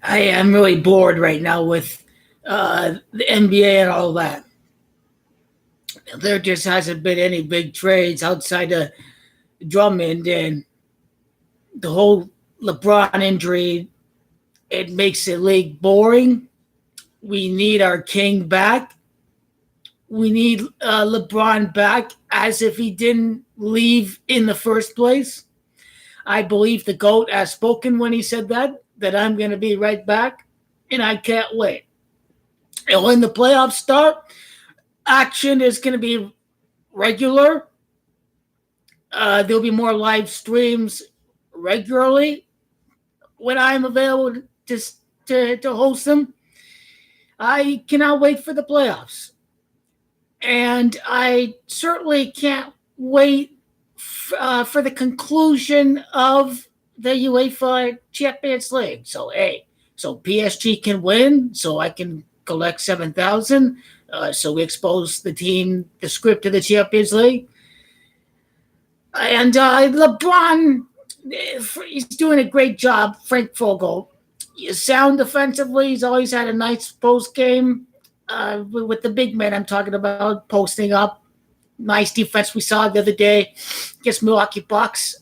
I am really bored right now with the NBA and all that. There just hasn't been any big trades outside of Drummond, and the whole LeBron injury. It makes the league boring. We need our king back. We need LeBron back as if he didn't leave in the first place. I believe the GOAT has spoken when he said that I'm going to be right back, and I can't wait. And when the playoffs start, action is going to be regular. There'll be more live streams regularly when I'm available to host them. I cannot wait for the playoffs. And I certainly can't wait for the conclusion of the UEFA Champions League. So PSG can win, so I can collect 7,000. So we expose the script of the Champions League. And LeBron, he's doing a great job. Frank Vogel, he's sound defensively. He's always had a nice post game with the big men I'm talking about, posting up. Nice defense we saw the other day against Milwaukee Bucks.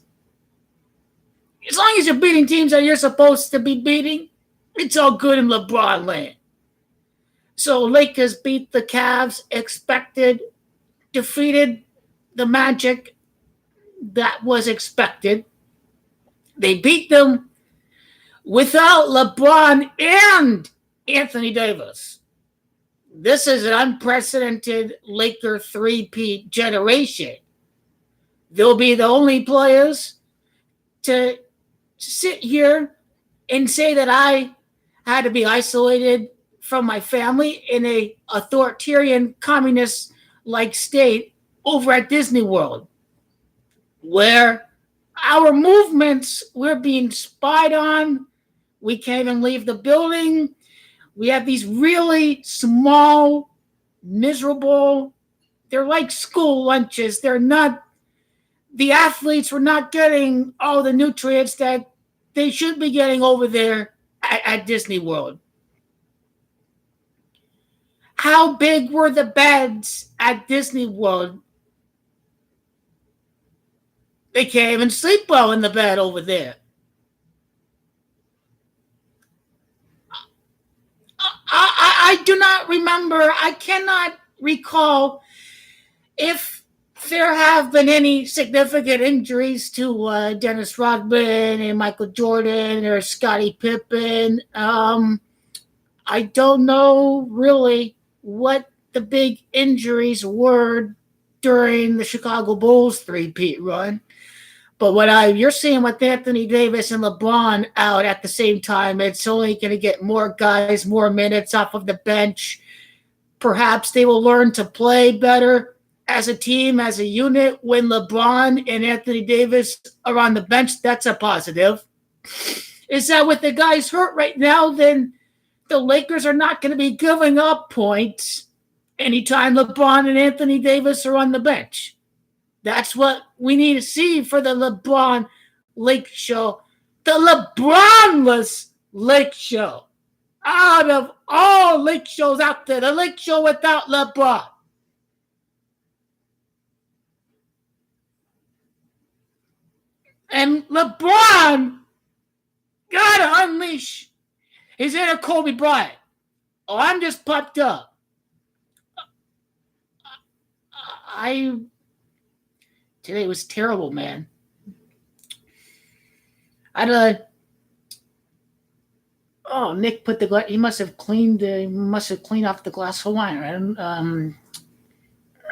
As long as you're beating teams that you're supposed to be beating, it's all good in LeBron land. So Lakers beat the Cavs, expected, defeated the Magic, that was expected. They beat them without LeBron and Anthony Davis. This is an unprecedented Laker three-peat generation. They'll be the only players to sit here and say that I had to be isolated from my family in a authoritarian communist-like state over at Disney World, where our movements, we're being spied on. We can't even leave the building. We have these really small, miserable, they're like school lunches. They're not, the athletes were not getting all the nutrients that they should be getting over there at Disney World. How big were the beds at Disney World? They can't even sleep well in the bed over there. I do not remember, I cannot recall if there have been any significant injuries to Dennis Rodman and Michael Jordan or Scottie Pippen. I don't know really what the big injuries were during the Chicago Bulls three-peat run. But you're seeing with Anthony Davis and LeBron out at the same time, it's only going to get more guys, more minutes off of the bench. Perhaps they will learn to play better as a team, as a unit. When LeBron and Anthony Davis are on the bench, that's a positive. Is that with the guys hurt right now, then the Lakers are not going to be giving up points anytime LeBron and Anthony Davis are on the bench. That's what we need to see for the LeBron Lake Show. The LeBronless Lake Show. Out of all Lake Shows out there, the Lake Show without LeBron. And LeBron gotta unleash his inner Kobe Bryant. Oh, I'm just pumped up. Today was terrible, man. Nick put the glass. He must have cleaned off the glass of wine.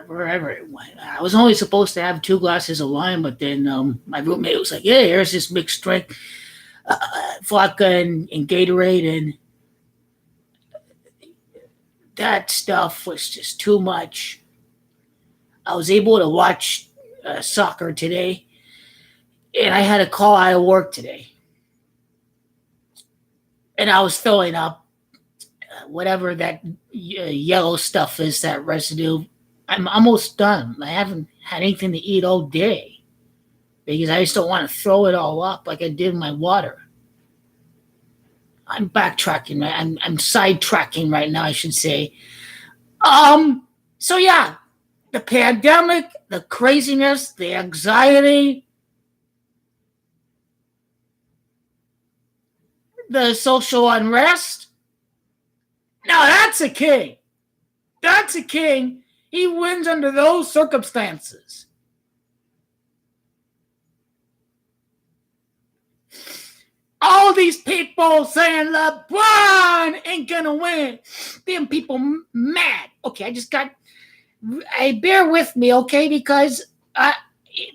Wherever it went. I was only supposed to have 2 glasses of wine, but then my roommate was like, "Yeah, here's this mixed drink, vodka and Gatorade," and that stuff was just too much. I was able to watch soccer today, and I had a call out of work today, and I was filling up whatever that yellow stuff is, that residue. I'm almost done. I haven't had anything to eat all day. because I just don't want to throw it all up like I did my water. I'm backtracking, right? I'm sidetracking right now, I should say. So yeah, the pandemic, the craziness, the anxiety, the social unrest. Now that's a king. That's a king. He wins under those circumstances. All these people saying LeBron ain't gonna win. Them people mad. Okay, bear with me, okay, because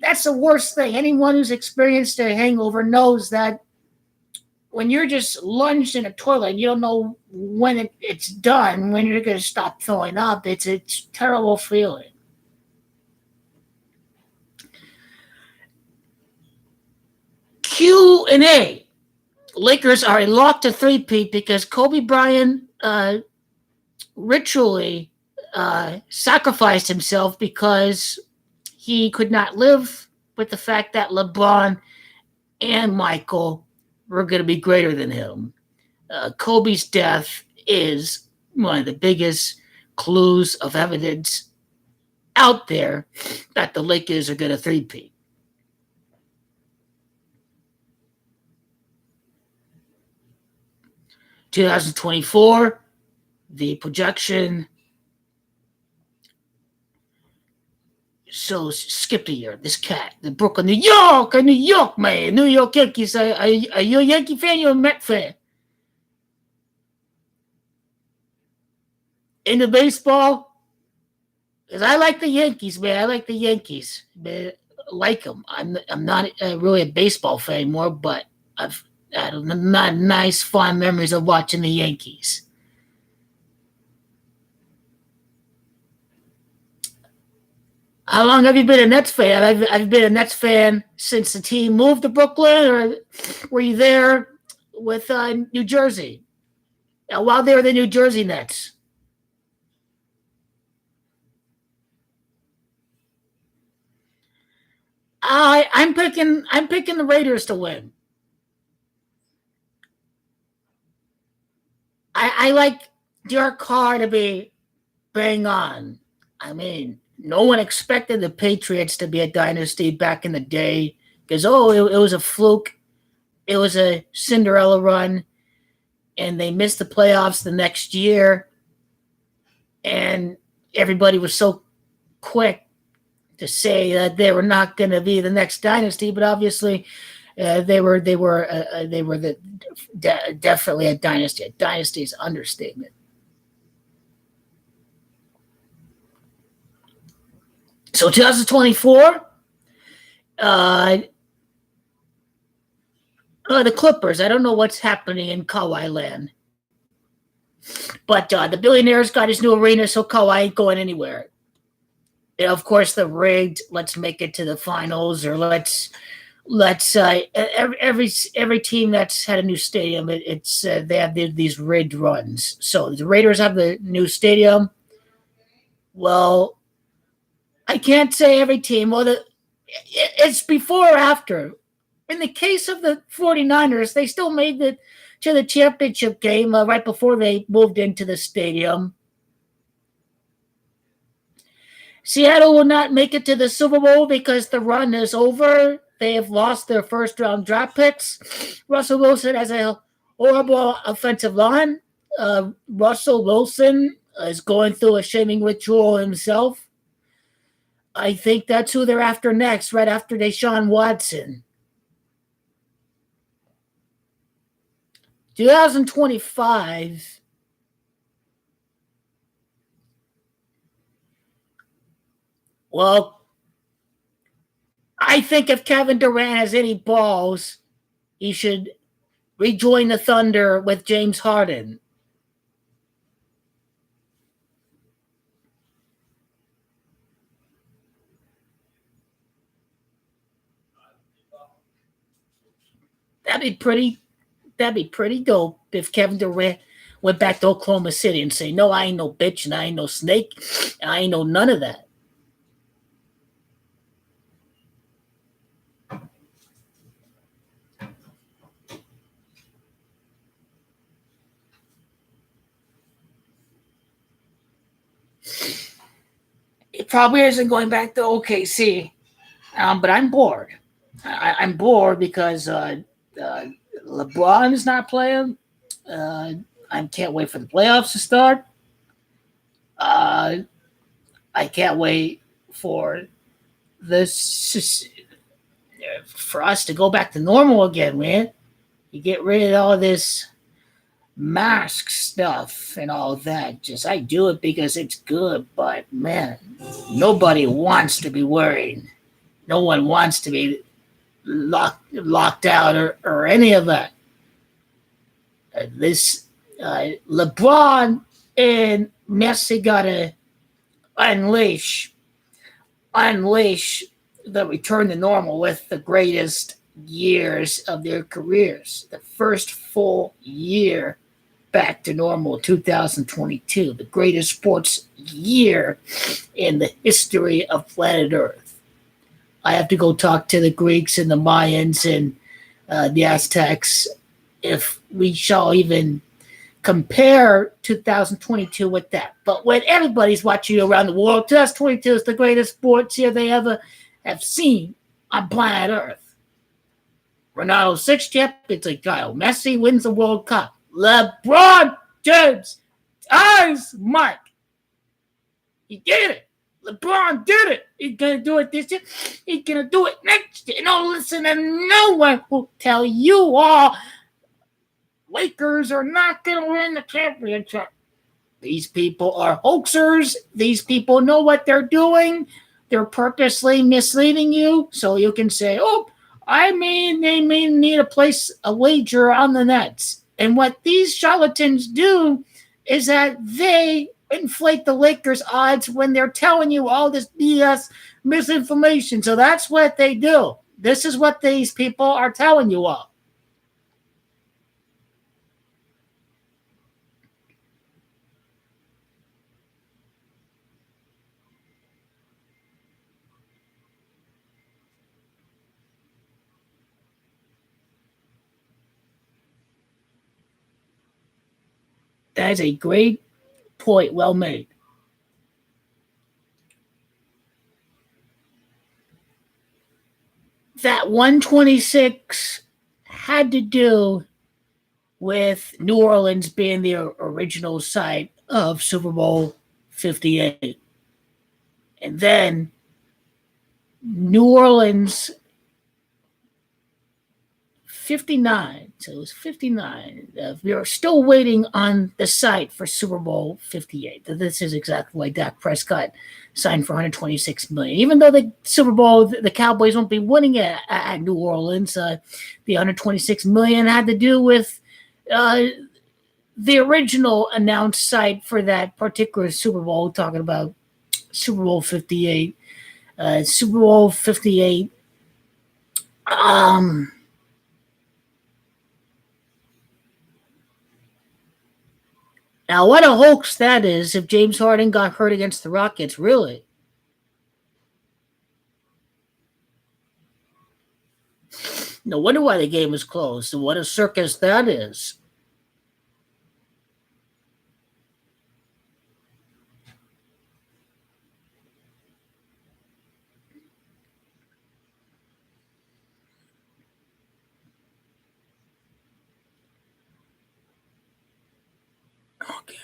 that's the worst thing. Anyone who's experienced a hangover knows that when you're just lunged in a toilet and you don't know when it's done, when you're going to stop throwing up, it's a terrible feeling. Q&A. Lakers are a lock to three-peat because Kobe Bryant ritually sacrificed himself because he could not live with the fact that LeBron and Michael were going to be greater than him. Kobe's death is one of the biggest clues of evidence out there that the Lakers are going to three-peat. (2024), the projection. So skip a year. This cat, the Brooklyn, New York, man. New York Yankees. Are you a Yankee fan? You're a Met fan. Into baseball, because I like the Yankees, man. I like the Yankees, man. I like them. I'm not really a baseball fan anymore, but I've had nice, fond memories of watching the Yankees. How long have you been a Nets fan? I've been a Nets fan since the team moved to Brooklyn, or were you there with New Jersey? While they were the New Jersey Nets. I'm picking the Raiders to win. I like Derek Carr to be bang on. I mean, no one expected the Patriots to be a dynasty back in the day because, it was a fluke. It was a Cinderella run, and they missed the playoffs the next year, and everybody was so quick to say that they were not going to be the next dynasty, but obviously they were definitely a dynasty. A dynasty is an understatement. So 2024, the Clippers. I don't know what's happening in Kawhi land, but the billionaire's got his new arena, so Kawhi ain't going anywhere. Of course, the rigged. Let's make it to the finals, or let's every team that's had a new stadium, it's they have these rigged runs. So the Raiders have the new stadium. Well, I can't say every team. Well, it's before or after. In the case of the 49ers, they still made it to the championship game right before they moved into the stadium. Seattle will not make it to the Super Bowl because the run is over. They have lost their first-round draft picks. Russell Wilson has a horrible offensive line. Russell Wilson is going through a shaming ritual himself. I think that's who they're after next, right after Deshaun Watson. 2025. Well, I think if Kevin Durant has any balls, he should rejoin the Thunder with James Harden. That'd be pretty dope if Kevin Durant went back to Oklahoma City and say, no, I ain't no bitch and I ain't no snake. I ain't no none of that. probably isn't going back to OKC, but I'm bored. I'm bored because uh, LeBron is not playing. Uh, I can't wait for the playoffs to start. Uh, I can't wait for this for us to go back to normal again, man. You get rid of all this mask stuff and all that. Just I do it because it's good, but man, nobody wants to be worried. No one wants to be locked out or any of that. This LeBron and Messi gotta unleash unleash the return to normal with the greatest years of their careers. The first full year back to normal, 2022, the greatest sports year in the history of planet Earth. I have to go talk to the Greeks and the Mayans and the Aztecs if we shall even compare 2022 with that. But when everybody's watching around the world, 2022 is the greatest sports year they ever have seen on planet Earth. Ronaldo 6 Champions League title. Messi wins the World Cup. LeBron James, eyes, Mike. He did it. LeBron did it. He's going to do it this year. He's going to do it next year. No, listen, and no one will tell you all Lakers are not going to win the championship. These people are hoaxers. These people know what they're doing. They're purposely misleading you so you can say, oh, they may need to place a wager on the Nets. And what these charlatans do is that they inflate the Lakers odds when they're telling you all this BS misinformation. So that's what they do. This is what these people are telling you all. That is a great point, well made. That 126 had to do with New Orleans being the original site of Super Bowl 58. And then New Orleans 59. So it was 59. We are still waiting on the site for Super Bowl 58. This is exactly why Dak Prescott signed for $126 million. Even though the Super Bowl, the Cowboys won't be winning it at New Orleans, the $126 million had to do with the original announced site for that particular Super Bowl, talking about Super Bowl 58. Super Bowl 58. Now, what a hoax that is if James Harden got hurt against the Rockets, really. No wonder why the game was closed. And what a circus that is. Okay.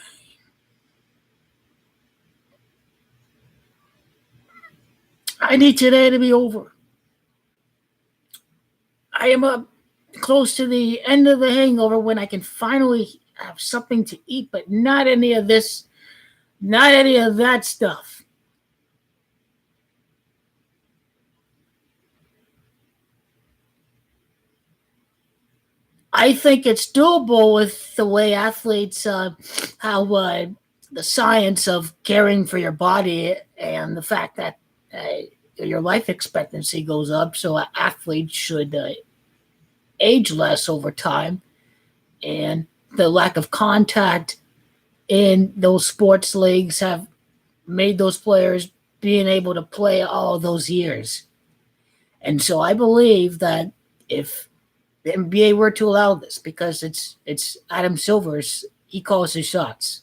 I need today to be over. I am up close to the end of the hangover when I can finally have something to eat, but not any of this, not any of that stuff. I think it's doable with the way athletes, how the science of caring for your body and the fact that your life expectancy goes up. So athletes should age less over time. And the lack of contact in those sports leagues have made those players being able to play all those years. And so I believe that if the NBA were to allow this, because it's Adam Silver's, he calls his shots.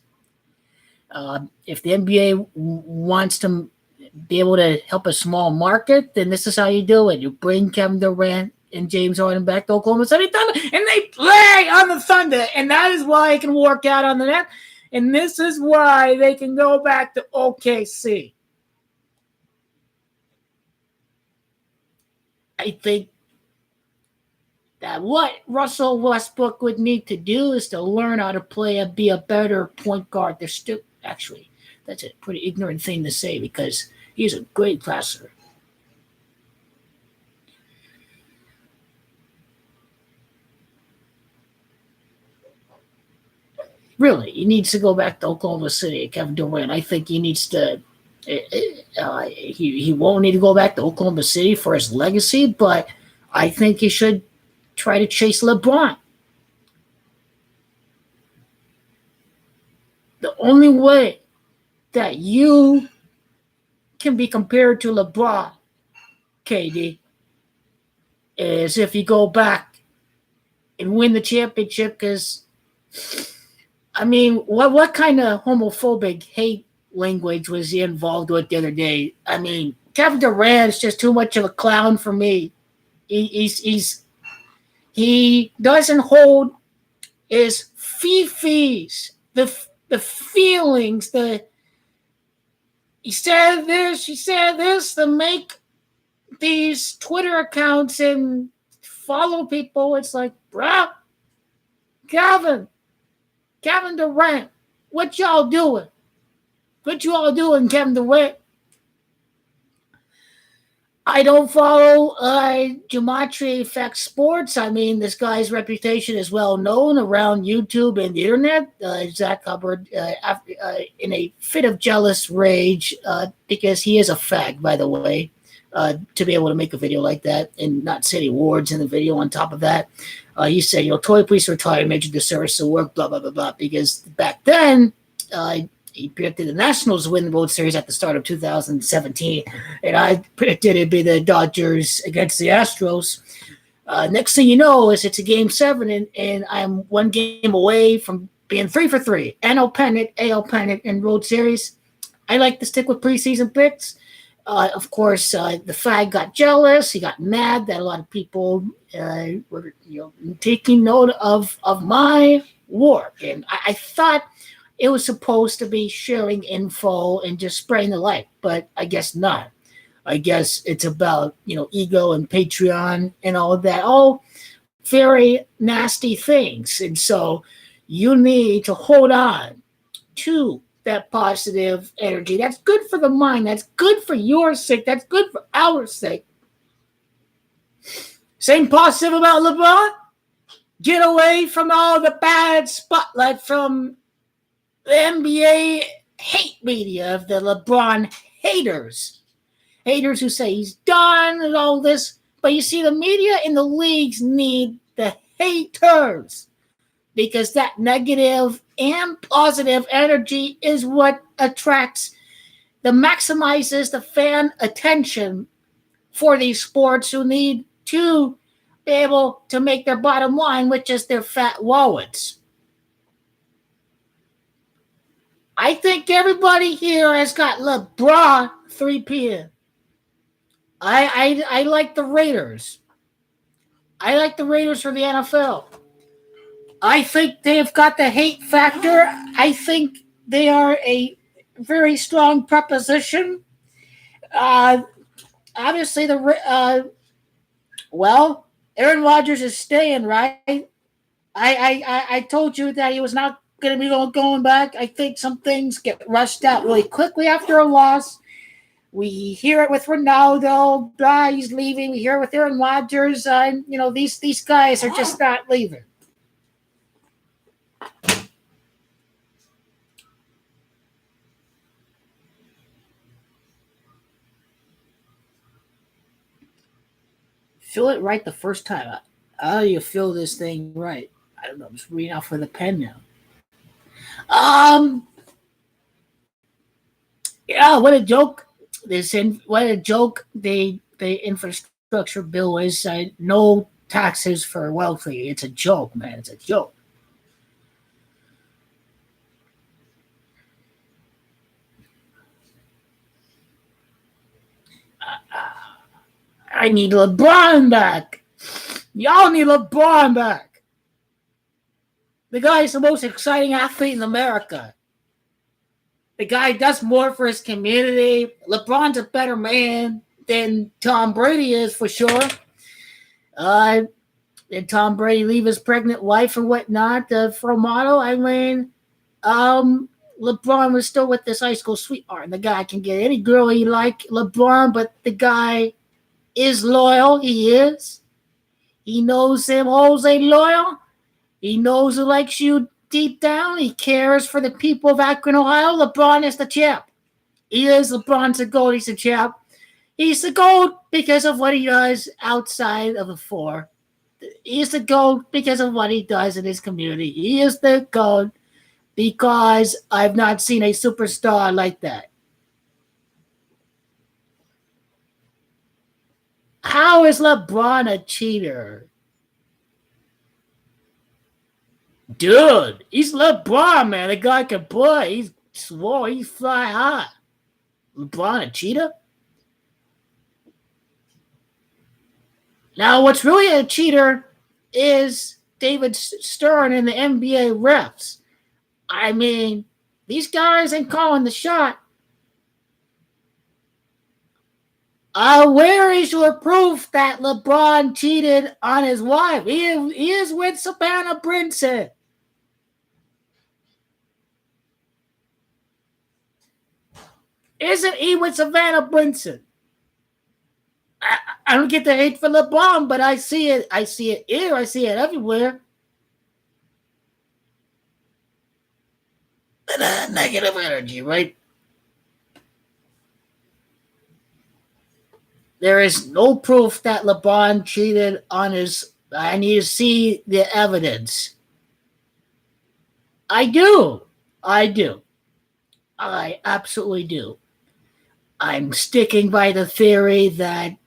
If the NBA wants to be able to help a small market, then this is how you do it. You bring Kevin Durant and James Harden back to Oklahoma City Thunder, and they play on the Thunder, and that is why it can work out on the net, and this is why they can go back to OKC. I think that what Russell Westbrook would need to do is to learn how to play and be a better point guard. They're still, actually, that's a pretty ignorant thing to say because he's a great passer. Really, he needs to go back to Oklahoma City, Kevin Durant. I think he needs to. He won't need to go back to Oklahoma City for his legacy, but I think he should try to chase LeBron. The only way that you can be compared to LeBron, KD, is if you go back and win the championship. Because, I mean, what kind of homophobic hate language was he involved with the other day? I mean, Kevin Durant is just too much of a clown for me. He doesn't hold his fifis, the feelings, he said this to make these Twitter accounts and follow people. It's like, bro, Kevin Durant, what y'all doing? What you all doing, Kevin Durant? I don't follow Gematria Effect Sports. I mean, this guy's reputation is well known around YouTube and the internet. Zach Hubbard, in a fit of jealous rage, because he is a fag, by the way, to be able to make a video like that and not say any words in the video on top of that. He said, Toy Police retired, major disservice to work, blah, blah, blah, blah, because back then, he predicted the Nationals win the World Series at the start of 2017, and I predicted it'd be the Dodgers against the Astros. Next thing you know is it's a Game 7, and I'm one game away from being 3 for 3. NL pennant, AL pennant, and World Series. I like to stick with preseason picks. Of course, the fag got jealous. He got mad that a lot of people were taking note of my work, and I thought it was supposed to be sharing info and just spreading the light, but I guess not. I guess it's about, ego and Patreon and all of that. All very nasty things. And so you need to hold on to that positive energy. That's good for the mind. That's good for your sake. That's good for our sake. Same positive about LeBron. Get away from all the bad spotlight from the NBA hate media of the LeBron haters. Haters who say he's done and all this. But you see, the media in the leagues need the haters, because that negative and positive energy is what maximizes the fan attention for these sports who need to be able to make their bottom line, which is their fat wallets. I think everybody here has got LeBron 3 p.m. I like the Raiders. I like the Raiders for the NFL. I think they've got the hate factor. I think they are a very strong proposition. Obviously, Aaron Rodgers is staying, right? I told you that he was not going to be going back. I think some things get rushed out really quickly after a loss. We hear it with Ronaldo. He's leaving. We hear it with Aaron Rodgers. These guys are just not leaving. Feel it right the first time. How do you feel this thing right? I don't know. I'm just reading out for the pen now. Yeah, what a joke! What a joke! The infrastructure bill is. No taxes for wealthy. It's a joke, man. It's a joke. I need LeBron back. Y'all need LeBron back. The guy is the most exciting athlete in America. The guy does more for his community. LeBron's a better man than Tom Brady is, for sure. Did Tom Brady leave his pregnant wife and whatnot for a model? I mean, LeBron was still with this high school sweetheart. The guy can get any girl he like, LeBron, but the guy is loyal. He is. He knows him, Jose loyal. He knows who likes you deep down. He cares for the people of Akron, Ohio. LeBron is the champ. He is. LeBron's the GOAT. He's the champ. He's the GOAT because of what he does outside of the floor. He's the GOAT because of what he does in his community. He is the GOAT because I've not seen a superstar like that. How is LeBron a cheater? Dude, he's LeBron, man. The guy can play. He's swole. He's fly high. LeBron a cheater? Now, what's really a cheater is David Stern and the NBA refs. I mean, these guys ain't calling the shot. Where is your proof that LeBron cheated on his wife? He is with Savannah Brinson. Isn't he with Savannah Brinson? I don't get the hate for LeBron, but I see it. I see it here. I see it everywhere. Negative energy, right? There is no proof that LeBron cheated on his. I need to see the evidence. I do. I absolutely do. I'm sticking by the theory that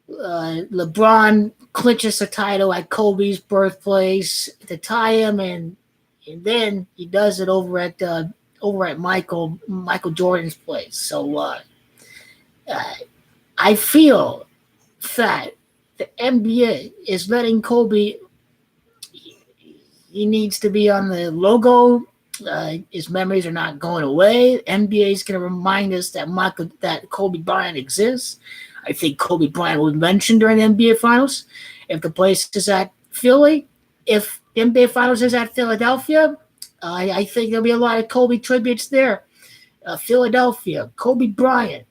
LeBron clinches the title at Kobe's birthplace to tie him, and then he does it over at Michael Jordan's place. So I feel that the NBA is letting Kobe. He needs to be on the logo. His memories are not going away. NBA is going to remind us that Kobe Bryant exists. I think Kobe Bryant will be mentioned during the NBA Finals. If the place is at Philly, if the NBA Finals is at Philadelphia, I think there'll be a lot of Kobe tributes there. Philadelphia, Kobe Bryant.